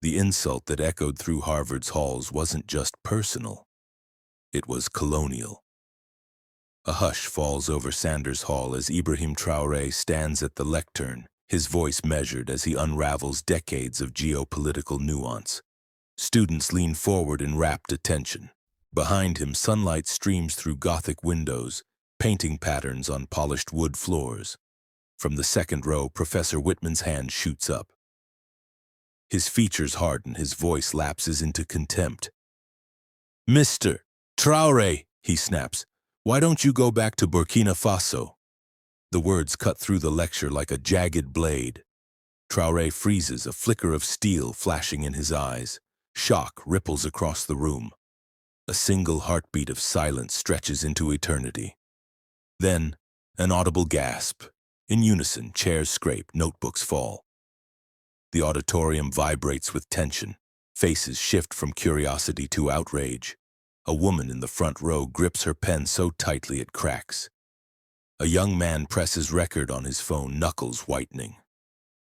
The insult that echoed through Harvard's halls wasn't just personal, it was colonial. A hush falls over Sanders Hall as Ibrahim Traoré stands at the lectern, his voice measured as he unravels decades of geopolitical nuance. Students lean forward in rapt attention. Behind him, sunlight streams through Gothic windows, painting patterns on polished wood floors. From the second row, Professor Whitman's hand shoots up. His features harden, his voice lapses into contempt. "Mr. Traoré," he snaps, "why don't you go back to Burkina Faso?" The words cut through the lecture like a jagged blade. Traoré freezes, a flicker of steel flashing in his eyes. Shock ripples across the room. A single heartbeat of silence stretches into eternity. Then, an audible gasp. In unison, chairs scrape, notebooks fall. The auditorium vibrates with tension. Faces shift from curiosity to outrage. A woman in the front row grips her pen so tightly it cracks. A young man presses record on his phone, knuckles whitening.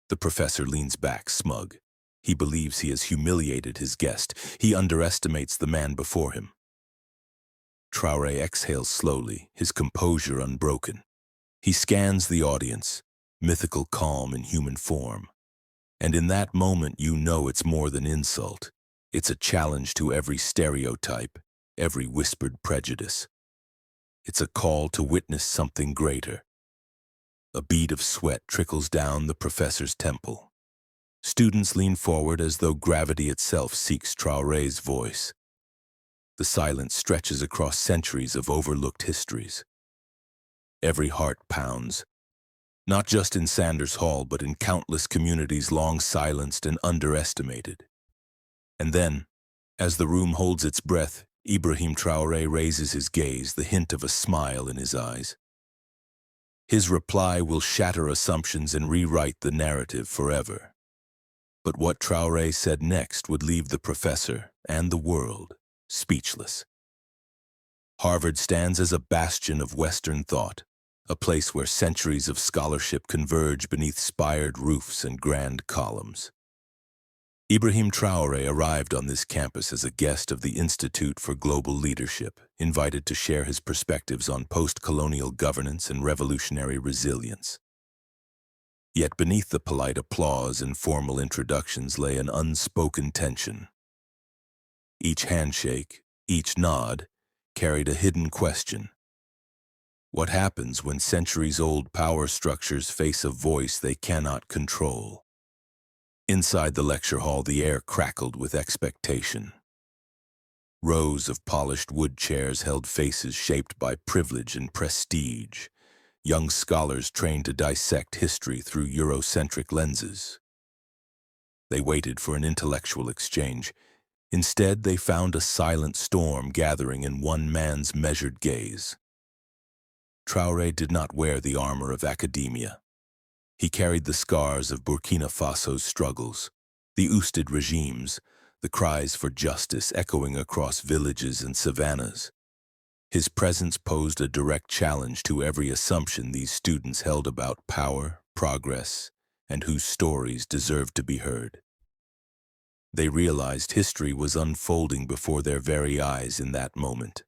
The professor leans back, smug. He believes he has humiliated his guest. He underestimates the man before him. Traoré exhales slowly, his composure unbroken. He scans the audience, mythical calm in human form. And in that moment, you know it's more than insult. It's a challenge to every stereotype, every whispered prejudice. It's a call to witness something greater. A bead of sweat trickles down the professor's temple. Students lean forward as though gravity itself seeks Traoré's voice. The silence stretches across centuries of overlooked histories. Every heart pounds, not just in Sanders Hall, but in countless communities long silenced and underestimated. And then, as the room holds its breath, Ibrahim Traoré raises his gaze, the hint of a smile in his eyes. His reply will shatter assumptions and rewrite the narrative forever. But what Traoré said next would leave the professor and the world speechless. Harvard stands as a bastion of Western thought, a place where centuries of scholarship converge beneath spired roofs and grand columns. Ibrahim Traoré arrived on this campus as a guest of the Institute for Global Leadership, invited to share his perspectives on post-colonial governance and revolutionary resilience. Yet beneath the polite applause and formal introductions lay an unspoken tension. Each handshake, each nod, carried a hidden question. What happens when centuries-old power structures face a voice they cannot control? Inside the lecture hall, the air crackled with expectation. Rows of polished wood chairs held faces shaped by privilege and prestige, young scholars trained to dissect history through Eurocentric lenses. They waited for an intellectual exchange. Instead, they found a silent storm gathering in one man's measured gaze. Traoré did not wear the armor of academia. He carried the scars of Burkina Faso's struggles, the ousted regimes, the cries for justice echoing across villages and savannas. His presence posed a direct challenge to every assumption these students held about power, progress, and whose stories deserved to be heard. They realized history was unfolding before their very eyes in that moment.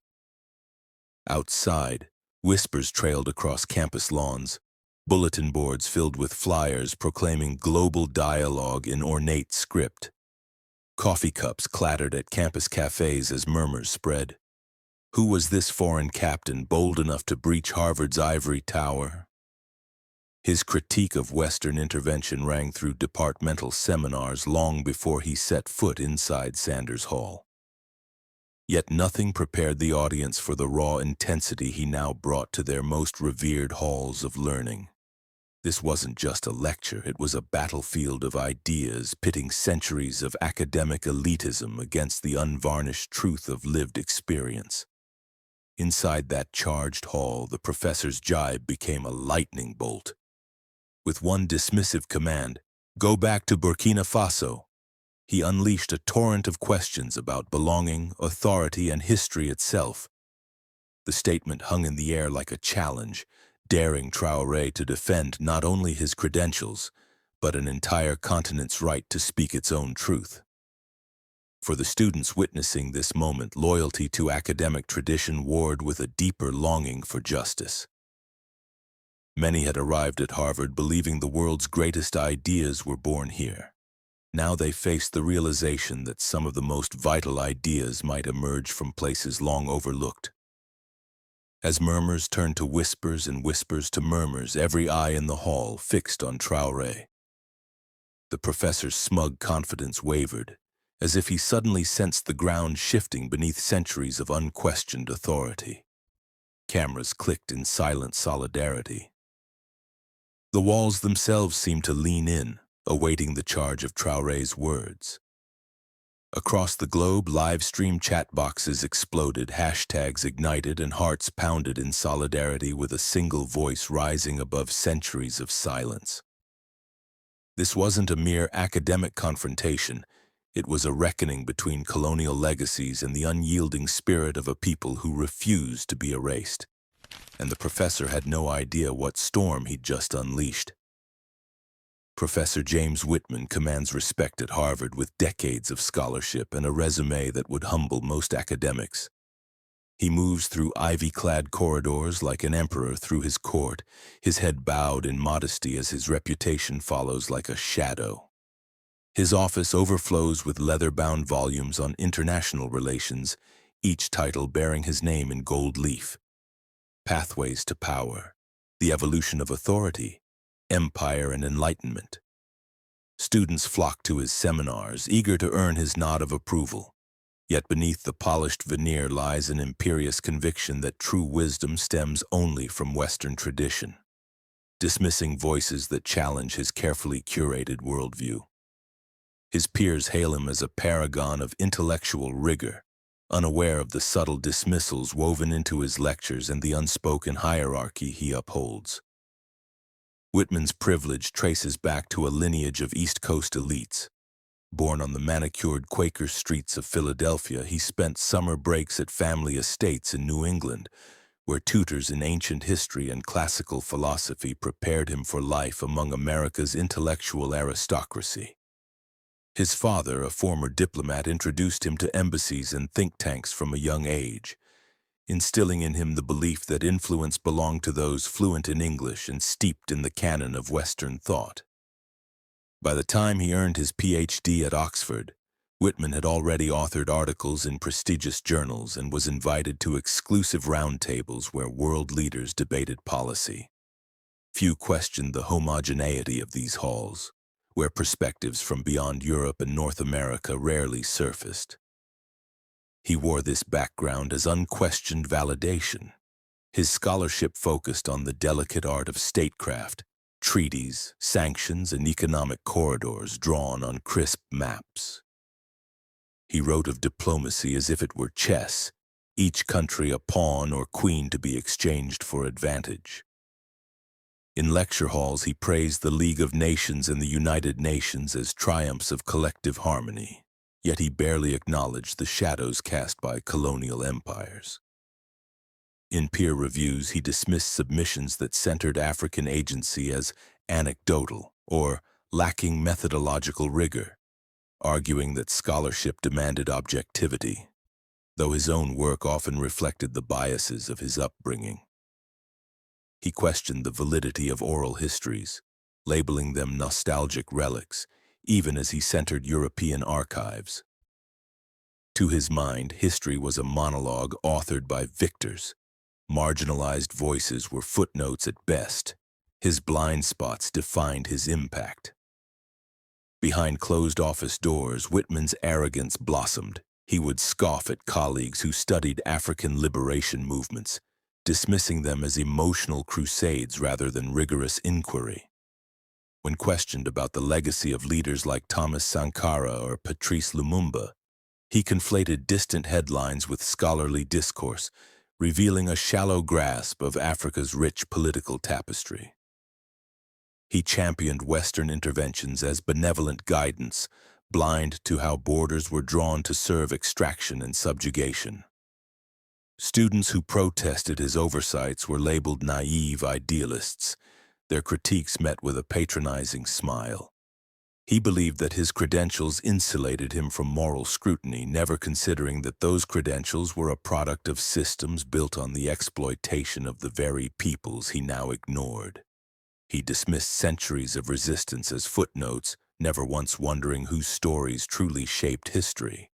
Outside, whispers trailed across campus lawns, bulletin boards filled with flyers proclaiming global dialogue in ornate script. Coffee cups clattered at campus cafes as murmurs spread. Who was this foreign captain bold enough to breach Harvard's ivory tower? His critique of Western intervention rang through departmental seminars long before he set foot inside Sanders Hall. Yet nothing prepared the audience for the raw intensity he now brought to their most revered halls of learning. This wasn't just a lecture, it was a battlefield of ideas pitting centuries of academic elitism against the unvarnished truth of lived experience. Inside that charged hall, the professor's jibe became a lightning bolt. With one dismissive command, "Go back to Burkina Faso," he unleashed a torrent of questions about belonging, authority, and history itself. The statement hung in the air like a challenge, daring Traoré to defend not only his credentials, but an entire continent's right to speak its own truth. For the students witnessing this moment, loyalty to academic tradition warred with a deeper longing for justice. Many had arrived at Harvard believing the world's greatest ideas were born here. Now they faced the realization that some of the most vital ideas might emerge from places long overlooked. As murmurs turned to whispers and whispers to murmurs, every eye in the hall fixed on Traoré. The professor's smug confidence wavered, as if he suddenly sensed the ground shifting beneath centuries of unquestioned authority. Cameras clicked in silent solidarity. The walls themselves seemed to lean in, awaiting the charge of Traoré's words. Across the globe, live-stream chat boxes exploded, hashtags ignited, and hearts pounded in solidarity with a single voice rising above centuries of silence. This wasn't a mere academic confrontation. It was a reckoning between colonial legacies and the unyielding spirit of a people who refused to be erased. And the professor had no idea what storm he'd just unleashed. Professor James Whitman commands respect at Harvard with decades of scholarship and a resume that would humble most academics. He moves through ivy-clad corridors like an emperor through his court, his head bowed in modesty as his reputation follows like a shadow. His office overflows with leather-bound volumes on international relations, each title bearing his name in gold leaf. Pathways to Power, The Evolution of Authority, Empire and Enlightenment. Students flock to his seminars, eager to earn his nod of approval. Yet beneath the polished veneer lies an imperious conviction that true wisdom stems only from Western tradition, dismissing voices that challenge his carefully curated worldview. His peers hail him as a paragon of intellectual rigor, unaware of the subtle dismissals woven into his lectures and the unspoken hierarchy he upholds. Whitman's privilege traces back to a lineage of East Coast elites. Born on the manicured Quaker streets of Philadelphia, he spent summer breaks at family estates in New England, where tutors in ancient history and classical philosophy prepared him for life among America's intellectual aristocracy. His father, a former diplomat, introduced him to embassies and think tanks from a young age, instilling in him the belief that influence belonged to those fluent in English and steeped in the canon of Western thought. By the time he earned his PhD at Oxford, Whitman had already authored articles in prestigious journals and was invited to exclusive roundtables where world leaders debated policy. Few questioned the homogeneity of these halls, where perspectives from beyond Europe and North America rarely surfaced. He wore this background as unquestioned validation. His scholarship focused on the delicate art of statecraft, treaties, sanctions, and economic corridors drawn on crisp maps. He wrote of diplomacy as if it were chess, each country a pawn or queen to be exchanged for advantage. In lecture halls, he praised the League of Nations and the United Nations as triumphs of collective harmony, yet he barely acknowledged the shadows cast by colonial empires. In peer reviews, he dismissed submissions that centered African agency as anecdotal or lacking methodological rigor, arguing that scholarship demanded objectivity, though his own work often reflected the biases of his upbringing. He questioned the validity of oral histories, labeling them nostalgic relics, even as he centered European archives. To his mind, history was a monologue authored by victors. Marginalized voices were footnotes at best. His blind spots defined his impact. Behind closed office doors, Whitman's arrogance blossomed. He would scoff at colleagues who studied African liberation movements, dismissing them as emotional crusades rather than rigorous inquiry. When questioned about the legacy of leaders like Thomas Sankara or Patrice Lumumba, he conflated distant headlines with scholarly discourse, revealing a shallow grasp of Africa's rich political tapestry. He championed Western interventions as benevolent guidance, blind to how borders were drawn to serve extraction and subjugation. Students who protested his oversights were labeled naive idealists, their critiques met with a patronizing smile. He believed that his credentials insulated him from moral scrutiny, never considering that those credentials were a product of systems built on the exploitation of the very peoples he now ignored. He dismissed centuries of resistance as footnotes, never once wondering whose stories truly shaped history.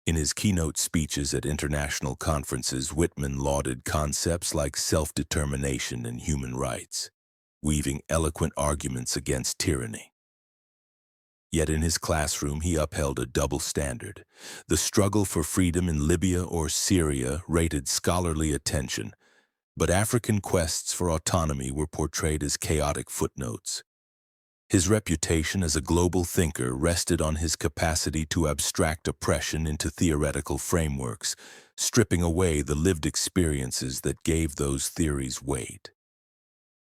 In his keynote speeches at international conferences, Whitman lauded concepts like self-determination and human rights, weaving eloquent arguments against tyranny. Yet in his classroom he upheld a double standard. The struggle for freedom in Libya or Syria rated scholarly attention, but African quests for autonomy were portrayed as chaotic footnotes. His reputation as a global thinker rested on his capacity to abstract oppression into theoretical frameworks, stripping away the lived experiences that gave those theories weight.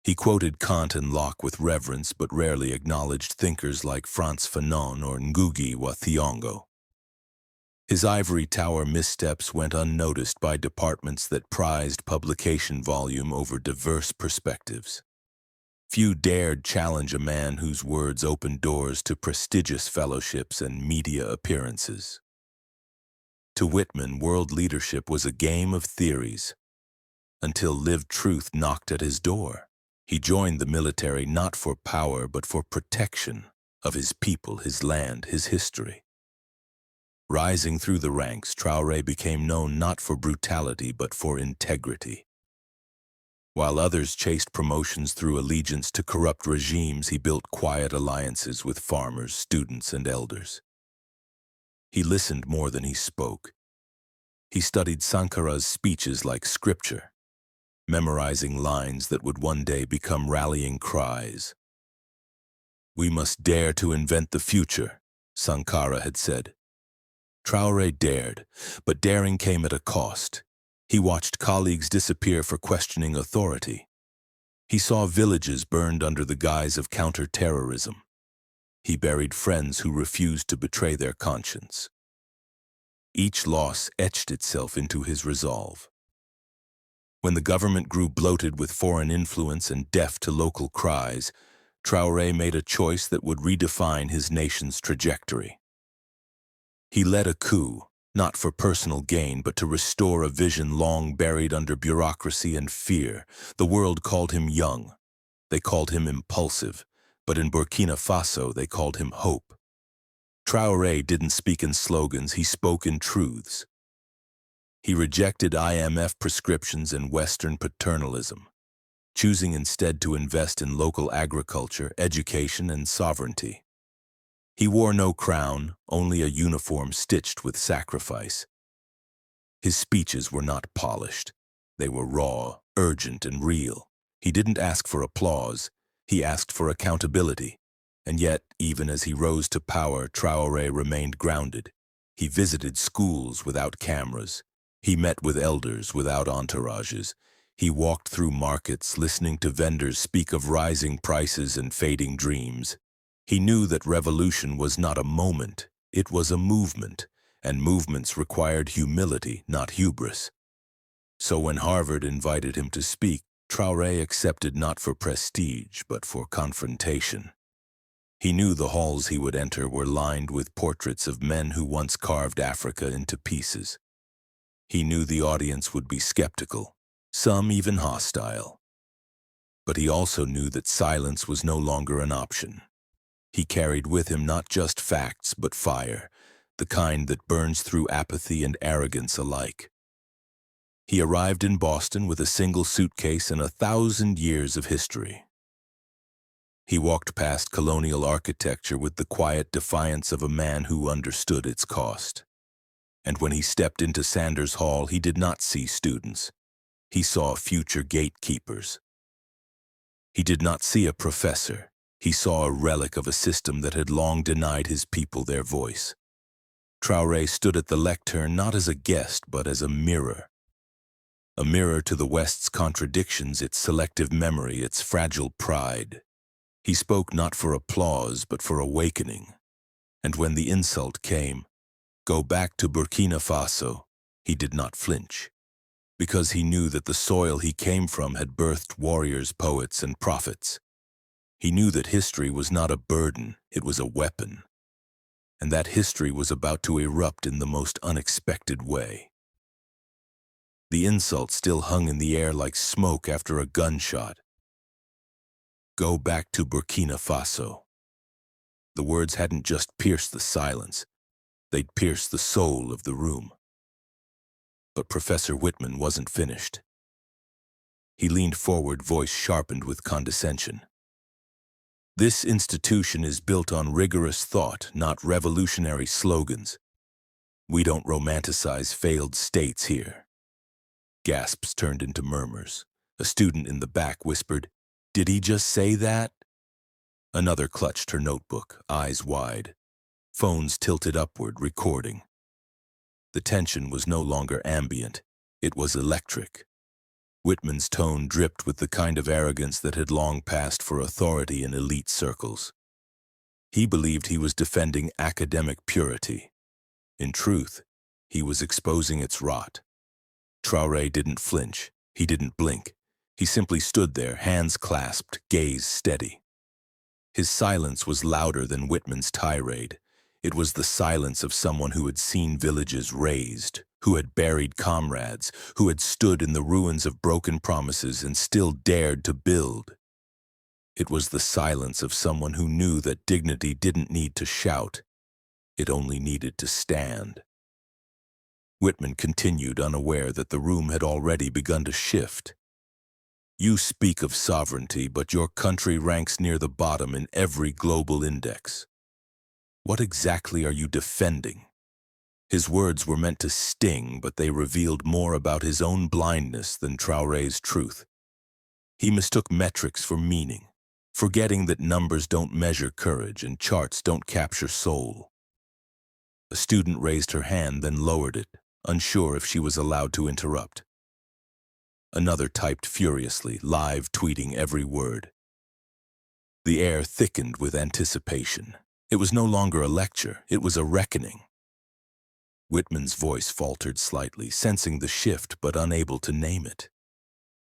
He quoted Kant and Locke with reverence, but rarely acknowledged thinkers like Frantz Fanon or Ngugi wa Thiong'o. His ivory tower missteps went unnoticed by departments that prized publication volume over diverse perspectives. Few dared challenge a man whose words opened doors to prestigious fellowships and media appearances. To Whitman, world leadership was a game of theories, until lived truth knocked at his door. He joined the military not for power but for protection of his people, his land, his history. Rising through the ranks, Traoré became known not for brutality but for integrity. While others chased promotions through allegiance to corrupt regimes, he built quiet alliances with farmers, students, and elders. He listened more than he spoke. He studied Sankara's speeches like scripture, memorizing lines that would one day become rallying cries. "We must dare to invent the future," Sankara had said. Traoré dared, but daring came at a cost. He watched colleagues disappear for questioning authority. He saw villages burned under the guise of counter-terrorism. He buried friends who refused to betray their conscience. Each loss etched itself into his resolve. When the government grew bloated with foreign influence and deaf to local cries, Traoré made a choice that would redefine his nation's trajectory. He led a coup, not for personal gain, but to restore a vision long buried under bureaucracy and fear. The world called him young. They called him impulsive, but in Burkina Faso they called him hope. Traoré didn't speak in slogans, he spoke in truths. He rejected IMF prescriptions and Western paternalism, choosing instead to invest in local agriculture, education, and sovereignty. He wore no crown, only a uniform stitched with sacrifice. His speeches were not polished. They were raw, urgent, and real. He didn't ask for applause. He asked for accountability. And yet, even as he rose to power, Traoré remained grounded. He visited schools without cameras. He met with elders without entourages. He walked through markets, listening to vendors speak of rising prices and fading dreams. He knew that revolution was not a moment, it was a movement, and movements required humility, not hubris. So when Harvard invited him to speak, Traoré accepted not for prestige, but for confrontation. He knew the halls he would enter were lined with portraits of men who once carved Africa into pieces. He knew the audience would be skeptical, some even hostile. But he also knew that silence was no longer an option. He carried with him not just facts, but fire, the kind that burns through apathy and arrogance alike. He arrived in Boston with a single suitcase and 1,000 years of history. He walked past colonial architecture with the quiet defiance of a man who understood its cost. And when he stepped into Sanders Hall, he did not see students. He saw future gatekeepers. He did not see a professor. He saw a relic of a system that had long denied his people their voice. Traoré stood at the lectern not as a guest, but as a mirror to the West's contradictions, its selective memory, its fragile pride. He spoke not for applause, but for awakening. And when the insult came, "Go back to Burkina Faso," he did not flinch, because he knew that the soil he came from had birthed warriors, poets, and prophets. He knew that history was not a burden, it was a weapon, and that history was about to erupt in the most unexpected way. The insult still hung in the air like smoke after a gunshot. Go back to Burkina Faso. The words hadn't just pierced the silence, they'd pierced the soul of the room. But Professor Whitman wasn't finished. He leaned forward, voice sharpened with condescension. This institution is built on rigorous thought, not revolutionary slogans. We don't romanticize failed states here. Gasps turned into murmurs. A student in the back whispered, "Did he just say that?" Another clutched her notebook, eyes wide. Phones tilted upward, recording. The tension was no longer ambient. It was electric. Whitman's tone dripped with the kind of arrogance that had long passed for authority in elite circles. He believed he was defending academic purity. In truth, he was exposing its rot. Traoré didn't flinch. He didn't blink. He simply stood there, hands clasped, gaze steady. His silence was louder than Whitman's tirade. It was the silence of someone who had seen villages razed, who had buried comrades, who had stood in the ruins of broken promises and still dared to build. It was the silence of someone who knew that dignity didn't need to shout. It only needed to stand. Whitman continued, unaware that the room had already begun to shift. You speak of sovereignty, but your country ranks near the bottom in every global index. What exactly are you defending? His words were meant to sting, but they revealed more about his own blindness than Traoré's truth. He mistook metrics for meaning, forgetting that numbers don't measure courage and charts don't capture soul. A student raised her hand, then lowered it, unsure if she was allowed to interrupt. Another typed furiously, live tweeting every word. The air thickened with anticipation. It was no longer a lecture, it was a reckoning. Whitman's voice faltered slightly, sensing the shift but unable to name it.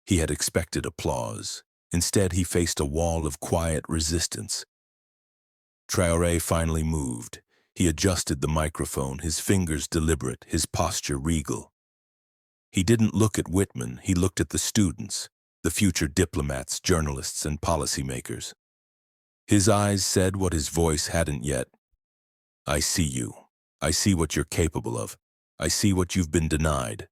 He had expected applause. Instead, he faced a wall of quiet resistance. Traoré finally moved. He adjusted the microphone, his fingers deliberate, his posture regal. He didn't look at Whitman, he looked at the students, the future diplomats, journalists, and policymakers. His eyes said what his voice hadn't yet. I see you. I see what you're capable of. I see what you've been denied.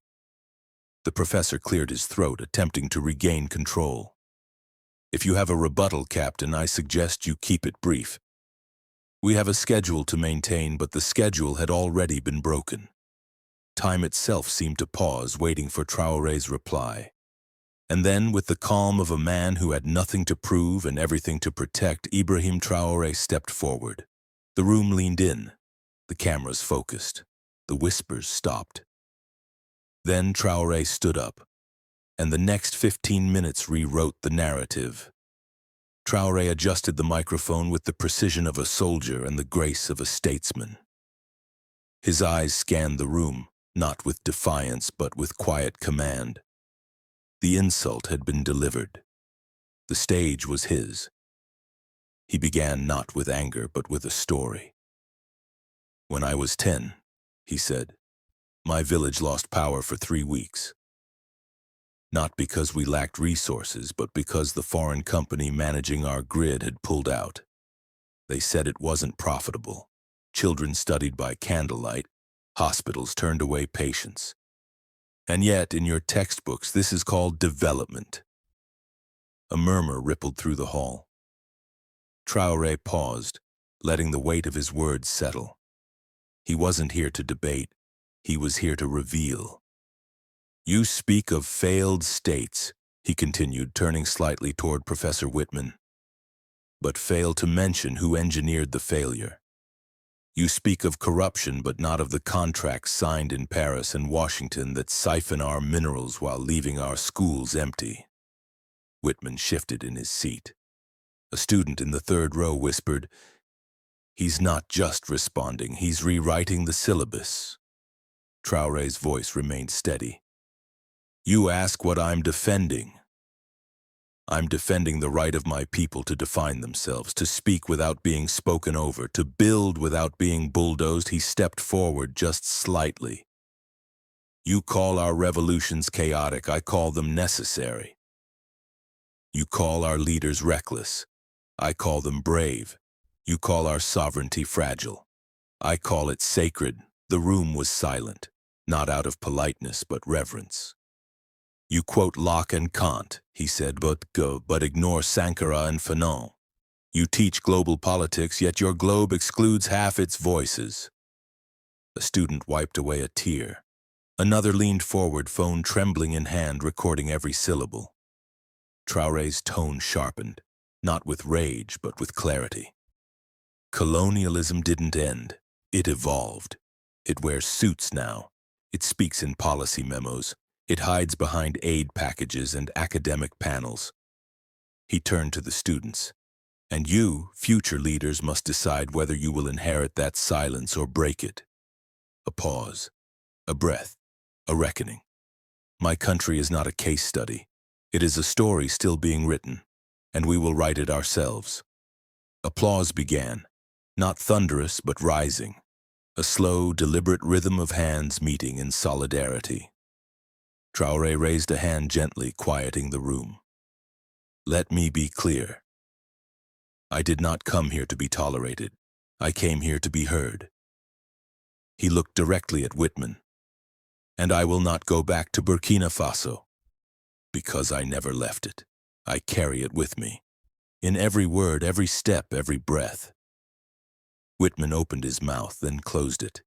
The professor cleared his throat, attempting to regain control. If you have a rebuttal, Captain, I suggest you keep it brief. We have a schedule to maintain, but the schedule had already been broken. Time itself seemed to pause, waiting for Traoré's reply. And then, with the calm of a man who had nothing to prove and everything to protect, Ibrahim Traoré stepped forward. The room leaned in. The cameras focused. The whispers stopped. Then Traoré stood up, and the next 15 minutes rewrote the narrative. Traoré adjusted the microphone with the precision of a soldier and the grace of a statesman. His eyes scanned the room, not with defiance but with quiet command. The insult had been delivered. The stage was his. He began not with anger but with a story. When I was 10, he said, my village lost power for 3 weeks. Not because we lacked resources, but because the foreign company managing our grid had pulled out. They said it wasn't profitable. Children studied by candlelight. Hospitals turned away patients. And yet, in your textbooks, this is called development. A murmur rippled through the hall. Traoré paused, letting the weight of his words settle. He wasn't here to debate. He was here to reveal. You speak of failed states, he continued, turning slightly toward Professor Whitman, but fail to mention who engineered the failure. You speak of corruption, but not of the contracts signed in Paris and Washington that siphon our minerals while leaving our schools empty. Whitman shifted in his seat. A student in the third row whispered, he's not just responding, he's rewriting the syllabus. Traoré's voice remained steady. You ask what I'm defending. I'm defending the right of my people to define themselves, to speak without being spoken over, to build without being bulldozed. He stepped forward just slightly. You call our revolutions chaotic, I call them necessary. You call our leaders reckless, I call them brave. You call our sovereignty fragile, I call it sacred. The room was silent, not out of politeness but reverence. You quote Locke and Kant, he said, but ignore Sankara and Fanon. You teach global politics, yet your globe excludes half its voices. A student wiped away a tear. Another leaned forward, phone trembling in hand, recording every syllable. Traoré's tone sharpened, not with rage, but with clarity. Colonialism didn't end. It evolved. It wears suits now. It speaks in policy memos. It hides behind aid packages and academic panels. He turned to the students. And you, future leaders, must decide whether you will inherit that silence or break it. A pause. A breath. A reckoning. My country is not a case study. It is a story still being written, and we will write it ourselves. Applause began, not thunderous but rising, a slow, deliberate rhythm of hands meeting in solidarity. Traoré raised a hand gently, quieting the room. Let me be clear. I did not come here to be tolerated. I came here to be heard. He looked directly at Whitman. And I will not go back to Burkina Faso, because I never left it. I carry it with me, in every word, every step, every breath. Whitman opened his mouth, then closed it.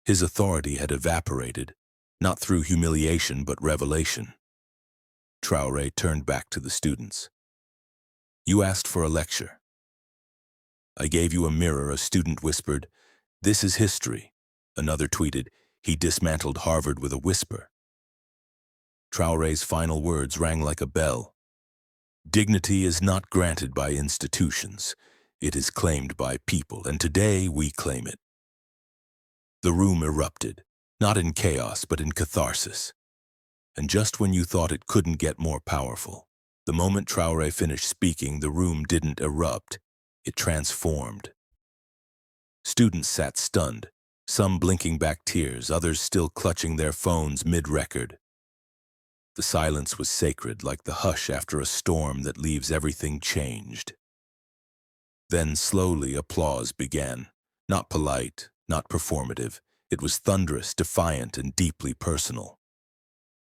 His authority had evaporated, not through humiliation but revelation. Traoré turned back to the students. You asked for a lecture. I gave you a mirror, a student whispered. This is history. Another tweeted, he dismantled Harvard with a whisper. Traoré's final words rang like a bell. Dignity is not granted by institutions. It is claimed by people, and today we claim it. The room erupted, not in chaos, but in catharsis. And just when you thought it couldn't get more powerful, the moment Traoré finished speaking, the room didn't erupt. It transformed. Students sat stunned, some blinking back tears, others still clutching their phones mid-record. The silence was sacred, like the hush after a storm that leaves everything changed. Then slowly applause began, not polite, not performative. It was thunderous, defiant, and deeply personal.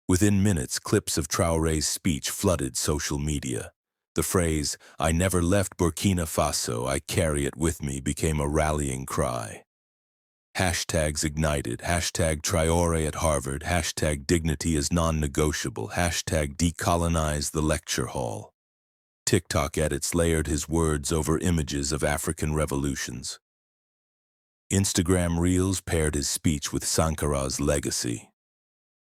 Within minutes, clips of Traoré's speech flooded social media. The phrase, I never left Burkina Faso, I carry it with me, became a rallying cry. Hashtags ignited, hashtag Traoré at Harvard, hashtag dignity is non-negotiable, hashtag decolonize the lecture hall. TikTok edits layered his words over images of African revolutions. Instagram Reels paired his speech with Sankara's legacy.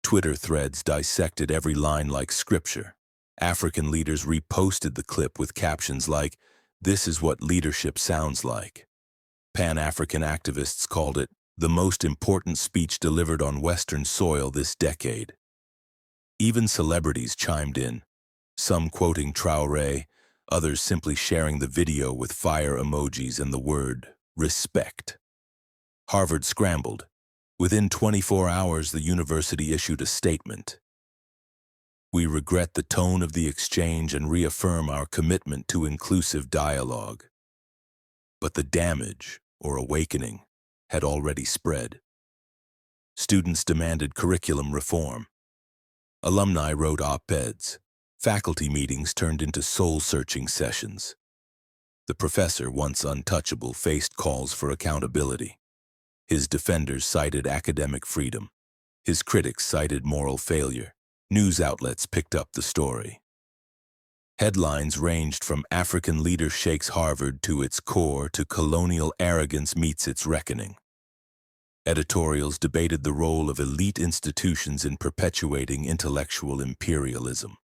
Twitter threads dissected every line like scripture. African leaders reposted the clip with captions like, "This is what leadership sounds like." Pan-African activists called it the most important speech delivered on Western soil this decade. Even celebrities chimed in, some quoting Traoré, others simply sharing the video with fire emojis and the word respect. Harvard scrambled. Within 24 hours, the university issued a statement. We regret the tone of the exchange and reaffirm our commitment to inclusive dialogue. But the damage, or awakening, had already spread. Students demanded curriculum reform. Alumni wrote op-eds. Faculty meetings turned into soul-searching sessions. The professor, once untouchable, faced calls for accountability. His defenders cited academic freedom. His critics cited moral failure. News outlets picked up the story. Headlines ranged from African leader shakes Harvard to its core to colonial arrogance meets its reckoning. Editorials debated the role of elite institutions in perpetuating intellectual imperialism.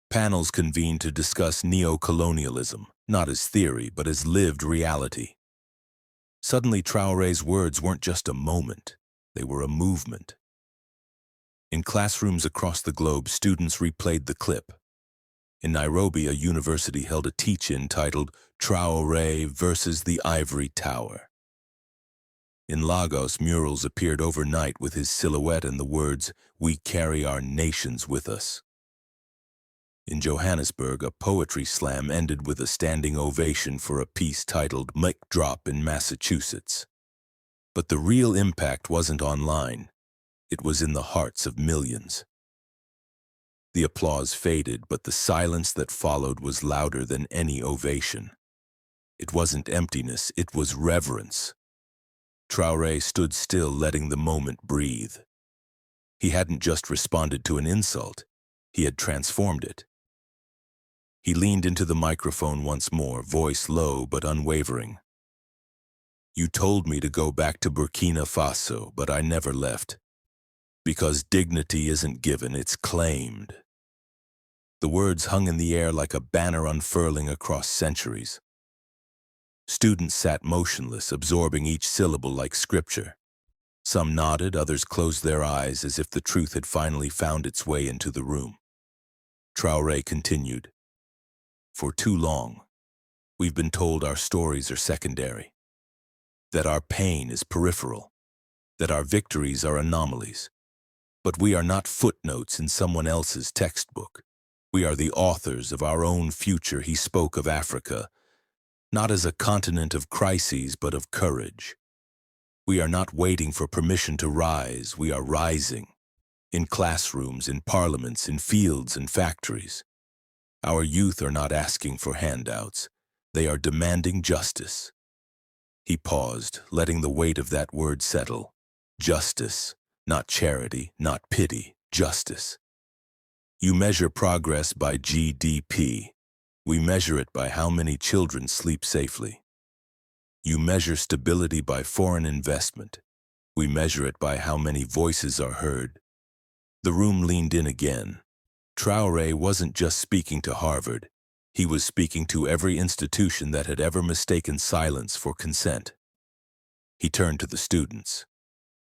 Panels convened to discuss neo-colonialism, not as theory, but as lived reality. Suddenly, Traoré's words weren't just a moment, they were a movement. In classrooms across the globe, students replayed the clip. In Nairobi, a university held a teach-in titled Traoré versus the Ivory Tower. In Lagos, murals appeared overnight with his silhouette and the words, "We carry our nations with us." In Johannesburg, a poetry slam ended with a standing ovation for a piece titled "Mic Drop" in Massachusetts. But the real impact wasn't online. It was in the hearts of millions. The applause faded, but the silence that followed was louder than any ovation. It wasn't emptiness, it was reverence. Traoré stood still, letting the moment breathe. He hadn't just responded to an insult, he had transformed it. He leaned into the microphone once more, voice low but unwavering. "You told me to go back to Burkina Faso, but I never left. Because dignity isn't given, it's claimed." The words hung in the air like a banner unfurling across centuries. Students sat motionless, absorbing each syllable like scripture. Some nodded, others closed their eyes as if the truth had finally found its way into the room. Traoré continued, "For too long, we've been told our stories are secondary, that our pain is peripheral, that our victories are anomalies. But we are not footnotes in someone else's textbook. We are the authors of our own future." He spoke of Africa, not as a continent of crises, but of courage. We are not waiting for permission to rise, we are rising. In classrooms, in parliaments, in fields and factories. Our youth are not asking for handouts, they are demanding justice. He paused, letting the weight of that word settle. Justice, not charity, not pity, justice. You measure progress by GDP. We measure it by how many children sleep safely. You measure stability by foreign investment. We measure it by how many voices are heard. The room leaned in again. Traoré wasn't just speaking to Harvard. He was speaking to every institution that had ever mistaken silence for consent. He turned to the students.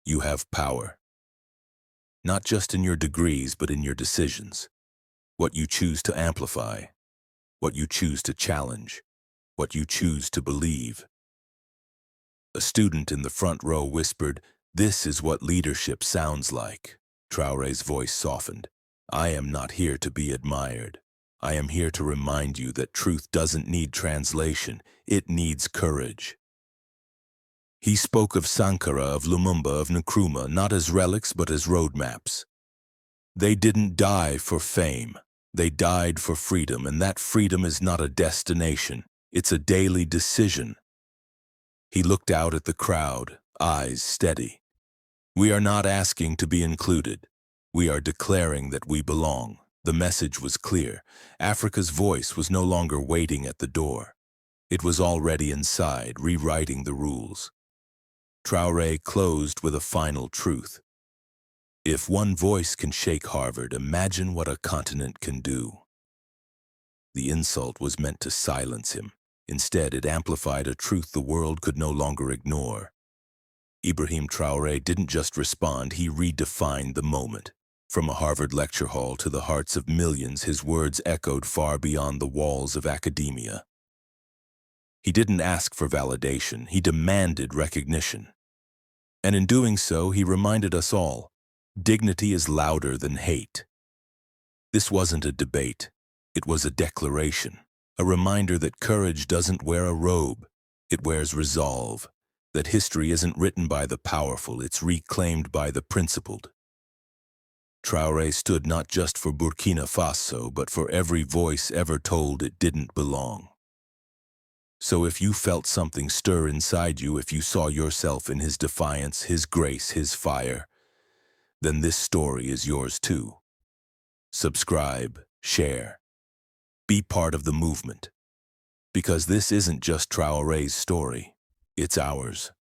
You have power. Not just in your degrees, but in your decisions. What you choose to amplify. What you choose to challenge. What you choose to believe. A student in the front row whispered, "This is what leadership sounds like." Traoré's voice softened. "I am not here to be admired. I am here to remind you that truth doesn't need translation. It needs courage." He spoke of Sankara, of Lumumba, of Nkrumah, not as relics but as roadmaps. They didn't die for fame. They died for freedom, and that freedom is not a destination. It's a daily decision. He looked out at the crowd, eyes steady. We are not asking to be included. We are declaring that we belong. The message was clear. Africa's voice was no longer waiting at the door. It was already inside, rewriting the rules. Traoré closed with a final truth. If one voice can shake Harvard, imagine what a continent can do. The insult was meant to silence him. Instead, it amplified a truth the world could no longer ignore. Ibrahim Traoré didn't just respond, he redefined the moment. From a Harvard lecture hall to the hearts of millions, his words echoed far beyond the walls of academia. He didn't ask for validation, he demanded recognition. And in doing so, he reminded us all, dignity is louder than hate. This wasn't a debate, it was a declaration, a reminder that courage doesn't wear a robe, it wears resolve, that history isn't written by the powerful, it's reclaimed by the principled. Traoré stood not just for Burkina Faso, but for every voice ever told it didn't belong. So if you felt something stir inside you, if you saw yourself in his defiance, his grace, his fire, then this story is yours too. Subscribe, share, be part of the movement. Because this isn't just Traoré's story, it's ours.